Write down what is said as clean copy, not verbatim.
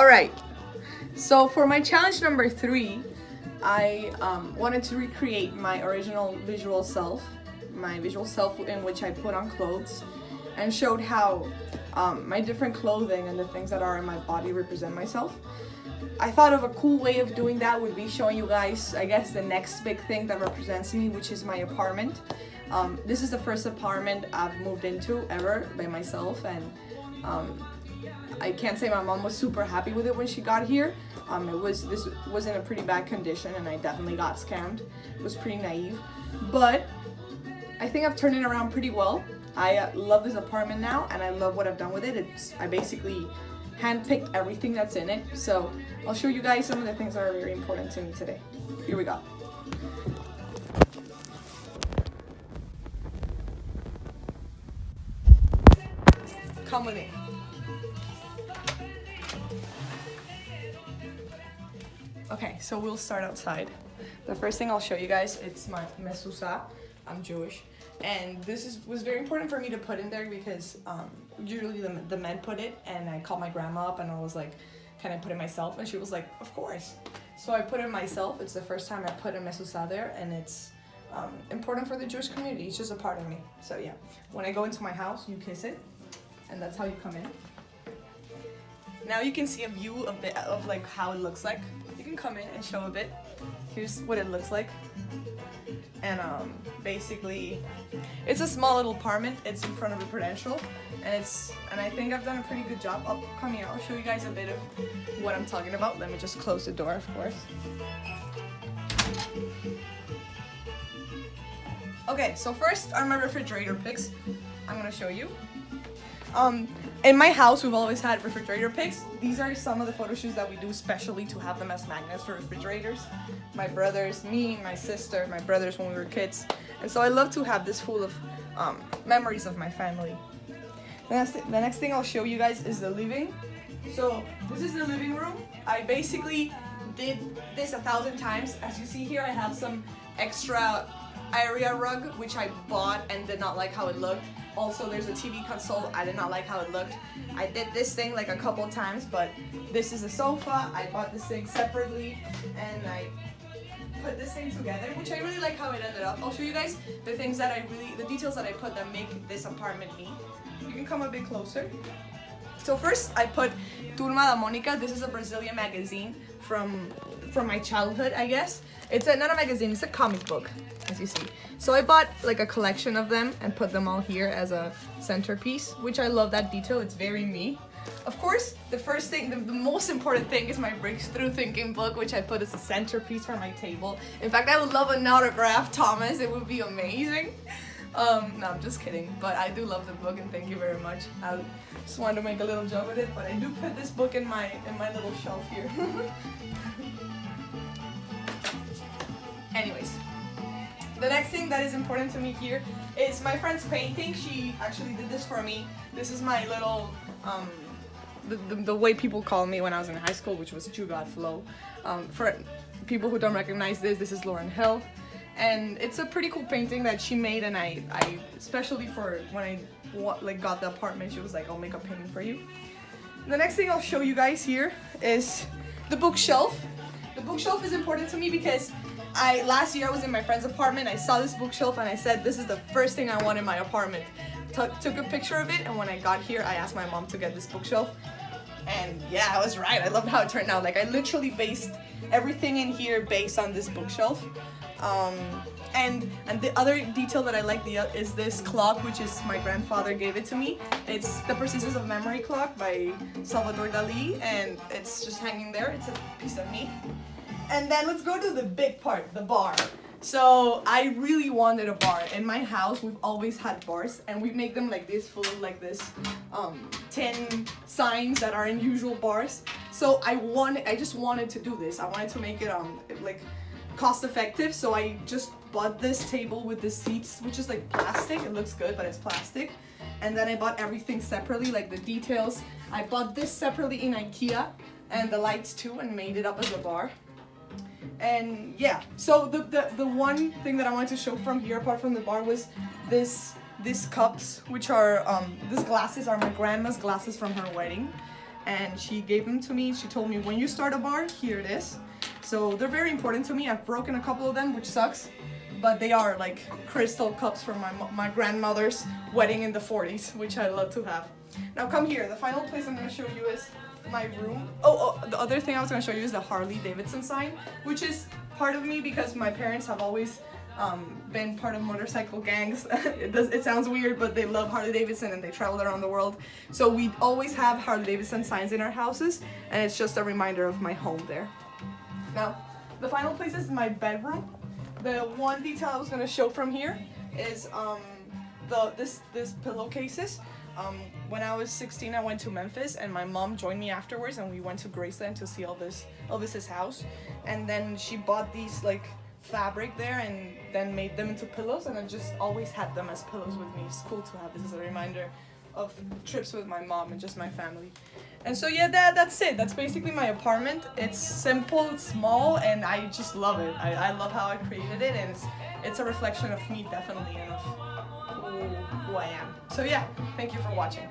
All right. So for my challenge number 3, I wanted to recreate my original visual self, in which I put on clothes, and showed how my different clothing and the things that are in my body represent myself. I thought of a cool way of doing that would be showing you guys, I guess, the next big thing that represents me, which is my apartment. This is the first apartment I've moved into ever by myself, and I can't say my mom was super happy with it when she got here. This was in a pretty bad condition, and I definitely got scammed. It was pretty naive, but I think I've turned it around pretty well. I love this apartment now, and I love what I've done with it. I basically handpicked everything that's in it. So I'll show you guys some of the things that are very important to me today. Here we go. Come with me. Okay, so we'll start outside. The first thing I'll show you guys, it's my mezuzah. I'm Jewish, and this was very important for me to put in there because usually the men put it, and I called my grandma up and I was like, can I put it myself? And she was like, of course. So I put it myself. It's the first time I put a mezuzah there, and it's important for the Jewish community. It's just a part of me. So yeah, when I go into my house, you kiss it, and that's how you come in. Now you can see a view of like how it looks like. You can come in and show a bit. Here's what it looks like. And basically, it's a small little apartment. It's in front of the Prudential, and I think I've done a pretty good job. Come here, I'll show you guys a bit of what I'm talking about. Let me just close the door, of course. Okay, so first are my refrigerator picks. I'm gonna show you. In my house, we've always had refrigerator picks. These are some of the photo shoots that we do specially to have them as magnets for refrigerators. My brothers, me, my sister, my brothers when we were kids. And so I love to have this full of memories of my family. The next thing I'll show you guys is the living. So this is the living room. I basically did this 1,000 times. As you see here, I have some extra area rug, which I bought and did not like how it looked. Also, there's a TV console. I did not like how it looked. I did this thing like a couple times, but this is a sofa. I bought this thing separately, and I put this thing together, which I really like how it ended up. I'll show you guys the things that the details that I put that make this apartment me. You can come a bit closer. So first, I put Turma da Mônica. This is a Brazilian magazine from my childhood, I guess. It's not a magazine, it's a comic book, as you see. So I bought like a collection of them and put them all here as a centerpiece, which I love that detail. It's very me. Of course, the first thing, the most important thing is my Breakthrough Thinking book, which I put as a centerpiece for my table. In fact, I would love an autograph, Thomas. It would be amazing. No, I'm just kidding, but I do love the book, and thank you very much. I just wanted to make a little joke with it, but I do put this book in my little shelf here. Anyways, the next thing that is important to me here is my friend's painting. She actually did this for me. This is my little, the way people call me when I was in high school, which was Jugot Flow. For people who don't recognize this is Lauren Hill. And it's a pretty cool painting that she made, and I especially for when I got the apartment, she was like, I'll make a painting for you. The next thing I'll show you guys here is the bookshelf. The bookshelf is important to me because last year I was in my friend's apartment. I saw this bookshelf and I said, this is the first thing I want in my apartment. Took a picture of it, and when I got here, I asked my mom to get this bookshelf. And yeah, I was right. I loved how it turned out. Like, I literally based everything in here based on this bookshelf. And the other detail that I like is this clock, which is my grandfather gave it to me. It's the Persistence of Memory clock by Salvador Dali, and it's just hanging there. It's a piece of me. And then let's go to the big part, the bar. So I really wanted a bar. In my house, we've always had bars, and we make them like this, full of like this 10 signs that are in usual bars. So I just wanted to do this. I wanted to make it like cost effective. So I just bought this table with the seats, which is like plastic. It looks good, but it's plastic. And then I bought everything separately, like the details. I bought this separately in IKEA, and the lights too, and made it up as a bar. And yeah, so the one thing that I wanted to show from here, apart from the bar, was these cups, which are these glasses are my grandma's glasses from her wedding. and she gave them to me. She told me, when you start a bar, here it is. So they're very important to me. I've broken a couple of them, which sucks, but they are like crystal cups from my grandmother's wedding in the 40s, which I love to have. Now come here. The final place I'm going to show you is my room. Oh, the other thing I was going to show you is the Harley Davidson sign, which is part of me because my parents have always been part of motorcycle gangs. It sounds weird, but they love Harley Davidson and they travel around the world. So we always have Harley Davidson signs in our houses, and it's just a reminder of my home there. Now, the final place is my bedroom. The one detail I was going to show from here is this pillowcases. When I was 16, I went to Memphis, and my mom joined me afterwards, and we went to Graceland to see Elvis's house. And then she bought these like fabric there, and then made them into pillows, and I just always had them as pillows with me. It's cool to have this as a reminder of trips with my mom and just my family. And so yeah, that's it. That's basically my apartment. It's simple, it's small, and I just love it. I love how I created it, and it's a reflection of me, definitely, and of who I am. So yeah, thank you for watching.